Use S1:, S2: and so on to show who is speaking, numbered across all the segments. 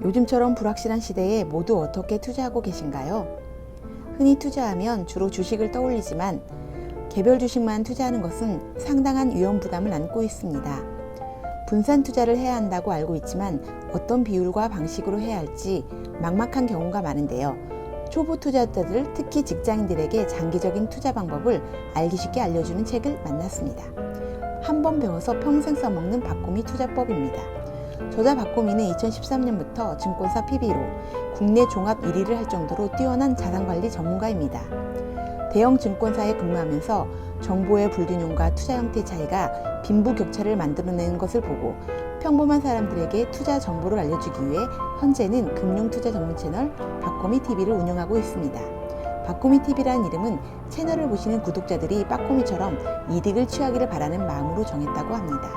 S1: 요즘처럼 불확실한 시대에 모두 어떻게 투자하고 계신가요? 흔히 투자하면 주로 주식을 떠올리지만 개별 주식만 투자하는 것은 상당한 위험 부담을 안고 있습니다. 분산 투자를 해야 한다고 알고 있지만 어떤 비율과 방식으로 해야 할지 막막한 경우가 많은데요. 초보 투자자들, 특히 직장인들에게 장기적인 투자 방법을 알기 쉽게 알려주는 책을 만났습니다. 한번 배워서 평생 써먹는 박고미 투자법입니다. 저자 박고미는 2013년부터 증권사 PB로 국내 종합 1위를 할 정도로 뛰어난 자산관리 전문가입니다. 대형 증권사에 근무하면서 정보의 불균형과 투자 형태의 차이가 빈부격차를 만들어내는 것을 보고 평범한 사람들에게 투자 정보를 알려주기 위해 현재는 금융투자 전문 채널 박고미TV를 운영하고 있습니다. 박고미TV라는 이름은 채널을 보시는 구독자들이 빠꼬미처럼 이득을 취하기를 바라는 마음으로 정했다고 합니다.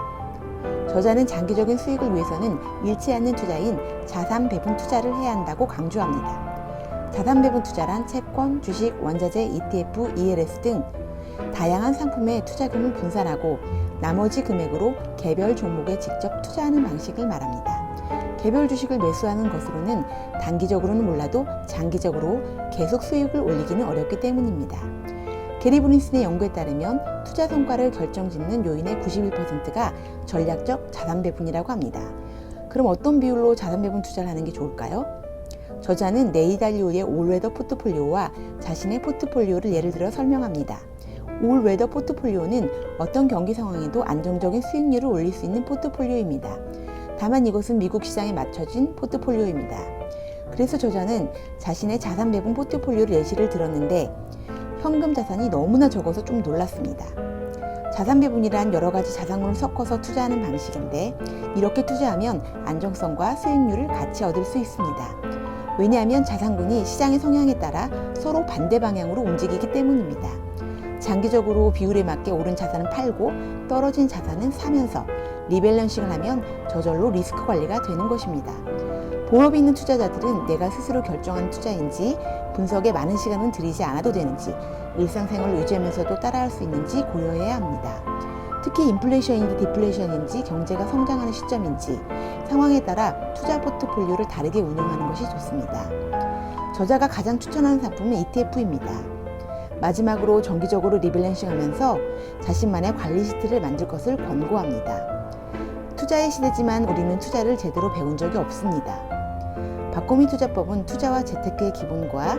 S1: 저자는 장기적인 수익을 위해서는 잃지 않는 투자인 자산 배분 투자를 해야 한다고 강조합니다. 자산 배분 투자란 채권, 주식, 원자재, ETF, ELS 등 다양한 상품의 투자금을 분산하고 나머지 금액으로 개별 종목에 직접 투자하는 방식을 말합니다. 개별 주식을 매수하는 것으로는 단기적으로는 몰라도 장기적으로 계속 수익을 올리기는 어렵기 때문입니다. 게리 브린슨의 연구에 따르면 투자 성과를 결정짓는 요인의 91%가 전략적 자산 배분이라고 합니다. 그럼 어떤 비율로 자산 배분 투자를 하는 게 좋을까요? 저자는 레이 달리오의 올웨더 포트폴리오와 자신의 포트폴리오를 예를 들어 설명합니다. 올웨더 포트폴리오는 어떤 경기 상황에도 안정적인 수익률을 올릴 수 있는 포트폴리오입니다. 다만 이것은 미국 시장에 맞춰진 포트폴리오입니다. 그래서 저자는 자신의 자산 배분 포트폴리오를 예시를 들었는데 현금 자산이 너무나 적어서 좀 놀랐습니다. 자산 배분이란 여러 가지 자산군을 섞어서 투자하는 방식인데 이렇게 투자하면 안정성과 수익률을 같이 얻을 수 있습니다. 왜냐하면 자산군이 시장의 성향에 따라 서로 반대 방향으로 움직이기 때문입니다. 장기적으로 비율에 맞게 오른 자산은 팔고 떨어진 자산은 사면서 리밸런싱을 하면 저절로 리스크 관리가 되는 것입니다. 본업이 있는 투자자들은 내가 스스로 결정한 투자인지 분석에 많은 시간은 들이지 않아도 되는지 일상생활을 유지하면서도 따라할 수 있는지 고려해야 합니다. 특히 인플레이션인지 디플레이션인지 경제가 성장하는 시점인지 상황에 따라 투자 포트폴리오를 다르게 운영하는 것이 좋습니다. 저자가 가장 추천하는 상품은 ETF입니다. 마지막으로 정기적으로 리밸런싱하면서 자신만의 관리 시트를 만들 것을 권고합니다. 투자의 시대지만 우리는 투자를 제대로 배운 적이 없습니다. 박고미 투자법은 투자와 재테크의 기본과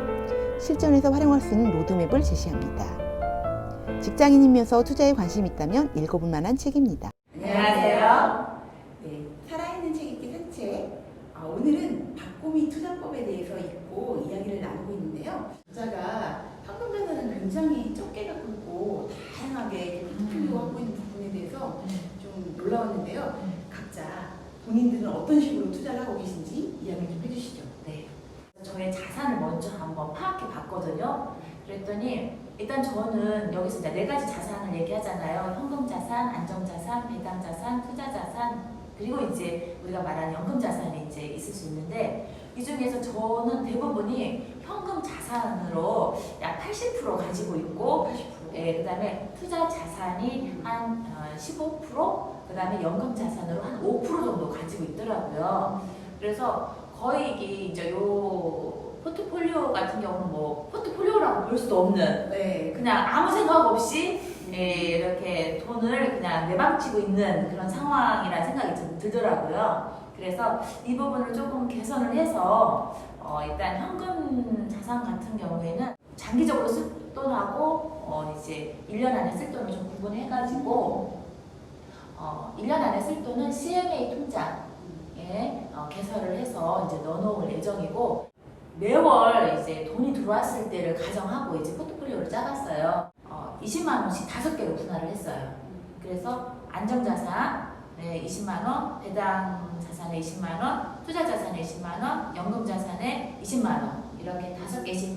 S1: 실전에서 활용할 수 있는 로드맵을 제시합니다. 직장인이면서 투자에 관심이 있다면 읽어볼 만한 책입니다.
S2: 안녕하세요. 네, 살아있는 책 읽기 산책. 오늘은 박고미 투자법에 대해서 읽고 이야기를 나누고 있는데요. 저자가 현금 자산을 굉장히 적게 갖고 있고 다양하게 포트폴리오 갖고 있는 부분에 대해서 좀 놀라웠는데요. 각자 본인들은 어떤 식으로 투자를 하고 계신지 이야기 좀 해주시죠.
S3: 네. 저의 자산을 먼저 한번 파악해 봤거든요. 그랬더니 일단 저는 여기서 이제 4가지 자산을 얘기하잖아요. 현금 자산, 안정 자산, 배당 자산, 투자 자산, 그리고 이제 우리가 말하는 연금 자산이 이제 있을 수 있는데 이 중에서 저는 대부분이 현금 자산으로 약 80% 가지고 있고
S2: 80%.
S3: 예, 그다음에 투자 자산이 한 15%, 그다음에 연금 자산으로 한 5% 정도 가지고 있더라고요. 그래서 거의 이제 요 포트폴리오 같은 경우는 뭐 포트폴리오라고 볼 수도 없는
S2: 네.
S3: 그냥 아무 생각 없이 예, 이렇게 돈을 그냥 내방치고 있는 그런 상황이라는 생각이 좀 들더라고요. 그래서 이 부분을 조금 개선을 해서 일단 현금 자산 같은 경우에는 장기적으로 쓸 돈하고 이제 1년 안에 쓸 돈을 좀 구분해가지고 1년 안에 쓸 돈은 CMA 통장에 개설을 해서 이제 넣어놓을 예정이고 매월 이제 돈이 들어왔을 때를 가정하고 이제 포트폴리오를 짜봤어요. 20만 원씩 5개로 분할을 했어요. 그래서 안정자산에 20만 원, 배당 자산에 20만 원, 투자 자산에 20만 원, 연금 자산에 20만 원 이렇게 5개씩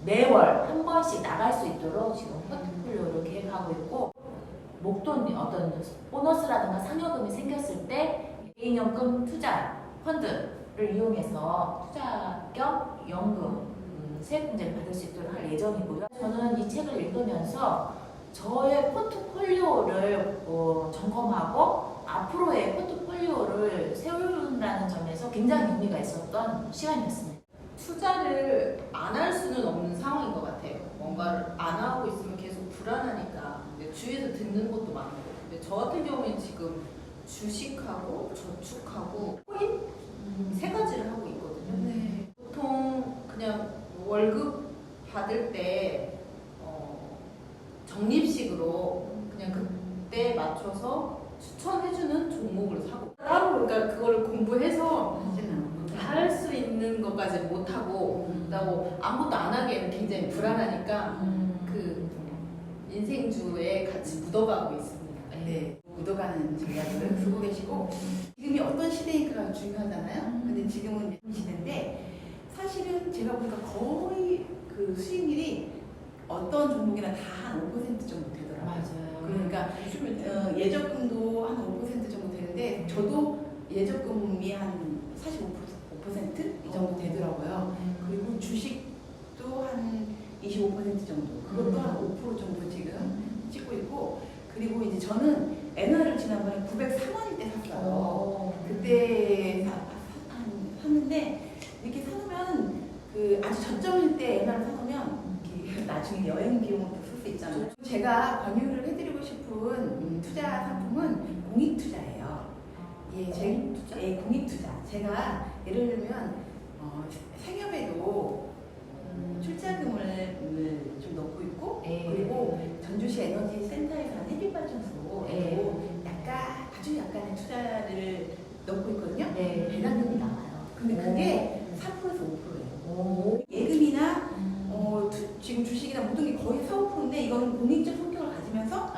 S3: 매월 한 번씩 나갈 수 있도록 지금 포트폴리오를 계획하고 있고 목돈 어떤 보너스라든가 상여금이 생겼을 때 개인연금 투자 펀드를 이용해서 투자 겸 연금 세액공제를 받을 수 있도록 할 예정이고요. 저는 이 책을 읽으면서 저의 포트폴리오를 점검하고 앞으로의 포트폴리오를 세운다는 점에서 그래서 굉장히 의미가 있었던 시간이었습니다.
S4: 투자를 안 할 수는 없는 상황인 것 같아요. 뭔가를 안 하고 있으면 계속 불안하니까. 근데 주위에서 듣는 것도 많고. 근데 저 같은 경우에는 지금 주식하고 저축하고 코인 세 가지를 하고 있거든요.
S2: 네.
S4: 보통 그냥 월급 받을 때 적립식으로 그냥 그때 맞춰서 추천해주는 종목을 사고 따로 그러니까 그걸 공부해서 할 수 있는 것까지 못하고 그렇다고 아무것도 안 하기에는 굉장히 불안하니까 그 인생주에 같이 묻어가고 있습니다.
S2: 네, 묻어가는 전략을 쓰고 계시고 지금이 어떤 시대인가가 중요하잖아요. 근데 지금은 시대인데 사실은 제가 보니까 거의 그 수익률이 어떤 종목이나 다 한 5% 정도 되더라고요.
S3: 맞아요.
S2: 그러니까 예적금도 한 5% 정도 되는데 저도 예적금이 한 45%이 정도 되더라고요. 그리고 주식도 한 25% 정도, 그것도 한 5% 정도 지금 찍고 있고, 그리고 이제 저는 엔화를 지난번에 903원일 때 샀어요. 그때 샀는데 이렇게 사놓으면 그 아주 저점일 때 엔화를 사놓으면 이렇게 나중에 여행 비용도 쓸 수 있잖아요. 제가 권유를 해드리고 싶은 투자 상품은 공익 투자예요. 예, 공익 투자. 제가 예를 들면 생협에도 출자금을 좀 넣고 있고, 그리고 전주시 에너지 센터에서 하는 햇빛발전소에도 아주 약간의 투자를 넣고 있거든요.
S3: 배당금이 나와요.
S2: 근데 그게 3%에서 5%예요. 예금이나 지금 주식이나 모든 게 거의 4, 5%인데 이거는 공익적 성격을 가지면서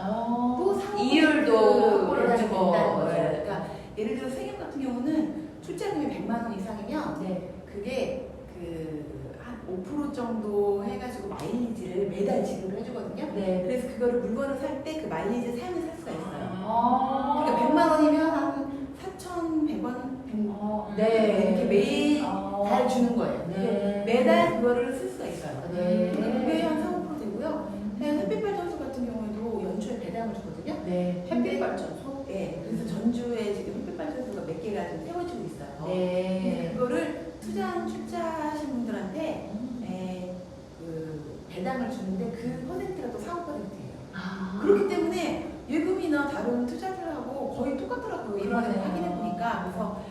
S2: 또
S3: 이율도
S2: 확보를 하게
S3: 해주고.
S2: 된다는 거죠. 그러니까 예를 들어 생협 같은 경우는 출자금이 100만 원 이상이면 그게 한 5% 정도 해가지고 마일리지를 매달 지급을 해주거든요. 그래서 그거를 물건을 살 때 그 마일리지 사용을 살 수가 있어요. 그러니까 100만 원이면 한 4,100원, 이렇게 매일 달 주는 거예요. 매달 그거를 쓸 수가 있어요. 그게 한 4, 5% 되고요. 햇빛발전소 같은 경우에도 연초에 배당을 주거든요.
S4: 햇빛발전소?
S2: 네, 그래서 전주에 지금 햇빛발전소가 몇 개가 좀 세워지고 있어요.
S3: 네.
S2: 그거를 출자하신 분들한테 그 배당을 주는데 그 퍼센트가 또 4, 5%예요. 그렇기 때문에 예금이나 다른 투자들하고 거의 똑같더라고요. 이번에
S3: 그러네요.
S2: 확인해 보니까. 그래서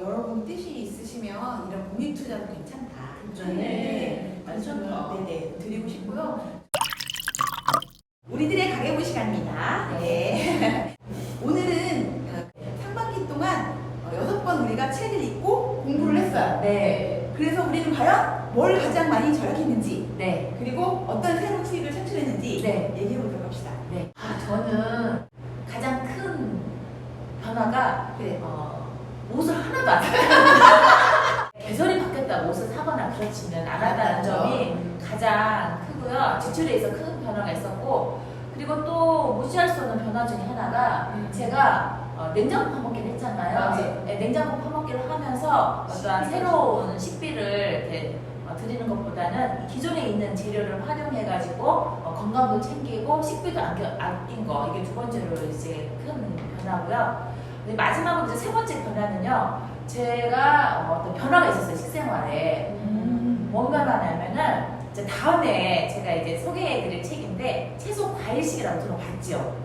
S2: 여러분 뜻이 있으시면 이런 공익 투자도 괜찮다. 말씀을 드리고 싶고요. 우리들의 가계부 시간입니다. 네. 오늘은 상반기 동안 6번 우리가 책을 읽고 공부를 했어요. 그래서 우리는 과연 뭘 가장 많이 절약했는지, 그리고 어떤 새로운 수익을 창출했는지 얘기해 보도록 합시다.
S3: 저는 가장 큰 변화가 옷을 하나도 안 샀어요. 계절이 바뀌었다고 옷을 사거나 그렇지는 않았다는 점이 가장 크고요. 지출에 있어 큰 변화가 있었고, 그리고 또 무시할 수 없는 변화 중에 하나가 제가 냉장고 파먹기를 했잖아요. 냉장고 파먹기를 하면서 어떠한 새로운 식비를 이렇게 드리는 것보다는 기존에 있는 재료를 활용해가지고 건강도 챙기고 식비도 아낀 거, 이게 두 번째로 이제 큰 변화고요. 마지막으로 이제 세 번째 변화는요, 제가 어떤 변화가 있었어요, 식생활에. 뭔 변화냐면은 이제 다음에 제가 이제 소개해드릴 책인데 채소 과일식이라고 들어봤죠?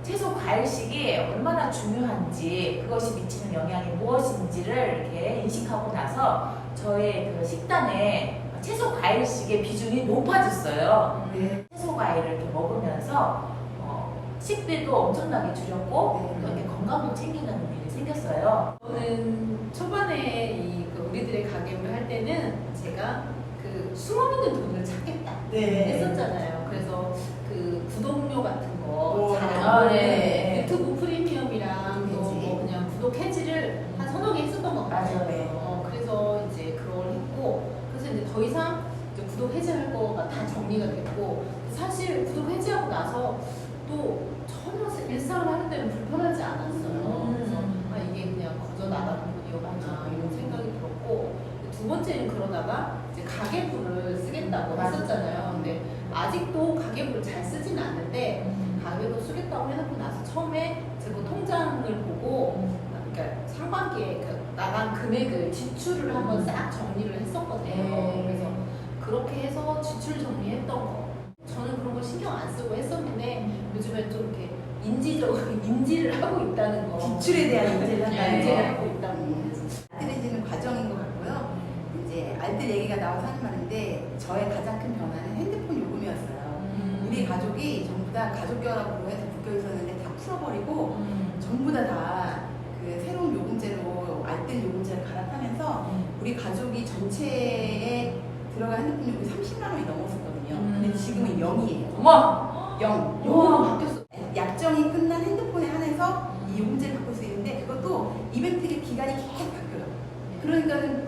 S3: 채소 과일식이 얼마나 중요한지, 그것이 미치는 영향이 무엇인지를 이렇게 인식하고 나서 저의 그 식단에 채소 과일식의 비중이 높아졌어요. 채소 과일을 이렇게 먹으면서 식비도 엄청나게 줄였고 또 이렇게 건강도 챙기는 일이 생겼어요.
S4: 저는 초반에 그 우리들의 가계부를 할 때는 제가 그 숨어있는 돈을 찾겠다 했었잖아요. 그래서 그 구독료 같은 거 유튜브 프리미엄이랑 또 뭐 그냥 구독 해지를 한 서너 개 했었던 것 같아요. 그래서 이제 그걸 했고, 그래서 이제 더 이상 이제 구독 해지할 거가 다 정리가 됐고, 사실 구독 해지하고 나서 또 전혀 일상을 하는 데는 불편하지 않았어요. 그래서 이게 그냥 거저 나가는 돈이었구나 이런 생각이 들었고, 두 번째는 그러다가 이제 가계부를 쓰겠다고 했었잖아요. 근데 아직도 가계부를 잘 쓰지는 않는데 가계부 쓰겠다고 해놓고 나서 처음에 제가 통장을 보고, 그러니까 상반기에 나간 금액을 지출을 한번 싹 정리를 했었거든요.
S3: 네.
S4: 그래서 그렇게 해서 지출 정리했던 거. 저는 그런 거 신경 안 쓰고 했었는데 요즘엔 좀 이렇게 인지를 하고 있다는 거.
S2: 지출에 대한 인지를 한다는
S4: 인지를
S2: 거.
S4: 하고 있다는 거.
S2: 알뜰해지는 과정인 것 같고요. 이제 알뜰 얘기가 나와서 하는 말인데 저의 가장 큰 변화는 핸드폰 요금이었어요. 우리 가족이 전부 다 가족 결합으로 해서 묶여 있었는데 다 풀어버리고 전부 다 그 새로운 요금제로 알뜰 요금제를 갈아타면서 우리 가족이 전체에 들어간 핸드폰 요금이 30만 원이 넘었었거든요. 근데 지금은 0이에요.
S3: 어머!
S2: 0.
S3: 우와.
S2: 요금으로 바뀌었어. 약정이 끝난 핸드폰에 한해서 이 요금제를 바꿀 수 있는데 그것도 이벤트 기간이 계속 바뀌어요. 그러니까는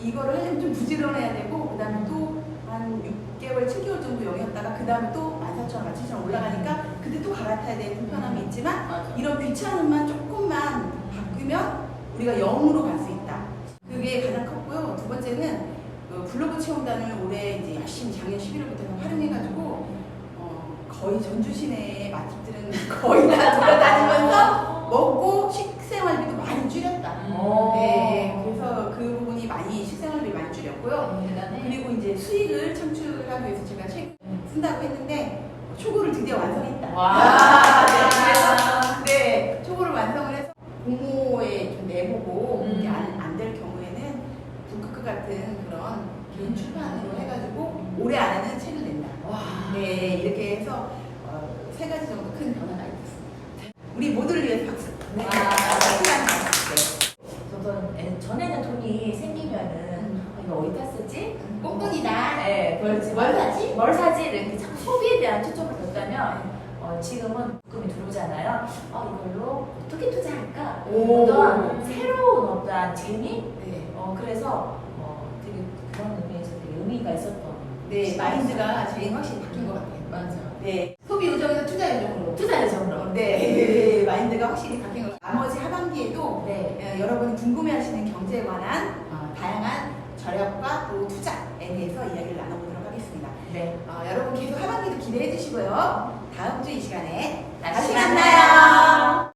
S2: 이거를 하려면 좀 부지런해야 되고 그다음에 또 한 6개월, 7개월 정도 0이었다가 그다음에 또 14,000원, 17,000원 올라가니까 그때 또 갈아타야 되는 불편함이 있지만
S4: 맞아.
S2: 이런 귀찮음만 조금만 바꾸면 우리가 0으로 갈 수 있다. 그게 가장 컸고요. 두 번째는 블로그 체험단을 올해 이제 열심히 작년 11월부터 활용해가지고 거의 전주 시내 맛집들은 거의 다 돌아다니면서 먹고 식생활비도 많이 줄였다. 네, 그래서 그 부분이 많이 식생활비 많이 줄였고요.
S4: 대단해.
S2: 그리고 이제 수익을 창출하기 위해서 제가 책 쓴다고 했는데 초고를 드디어 완성했다.
S3: 와.
S2: 그래서 네, 초고를 완성을 해서 공모에 좀 내보고 안 될 경우에는 북크크 같은 그런 개인 출판으로 해가지고 올해 안에는 책을 낸다.
S3: 와.
S2: 네, 이렇게 해서 3가지 정도 큰 변화가 있었습니다. 우리 모두를 위해서 박수.
S3: 네.
S2: 시간 박수.
S3: 저는 전에는 돈이 생기면은 이거 어디다 쓰지?
S2: 뽕돈이다.
S3: 네, 그렇지.
S2: 뭘 사지?
S3: 뭘 사지? 이렇게 자꾸 소비에 대한 초점을 뒀다면 지금은 금이 들어오잖아요. 이걸로 어떻게 투자할까?
S2: 오.
S3: 어떤 새로운 어떤 재미?
S2: 네.
S3: 그래서 되게 그런 의미에서 되게 의미가 있었던.
S2: 네, 마인드가 제일 확실히 바뀐 것 같아요.
S4: 맞아.
S2: 네, 소비 요정에서 투자 요정으로.
S3: 투자 예정으로.
S2: 네, 마인드가 확실히 바뀐 것 같아요. 나머지 하반기에도
S3: 네.
S2: 여러분이 궁금해하시는 경제에 관한 다양한 절약과 또 투자에 대해서 이야기를 나눠보도록 하겠습니다.
S3: 네.
S2: 여러분 계속 하반기도 기대해 주시고요. 다음 주 이 시간에
S3: 다시
S2: 다시 만나요.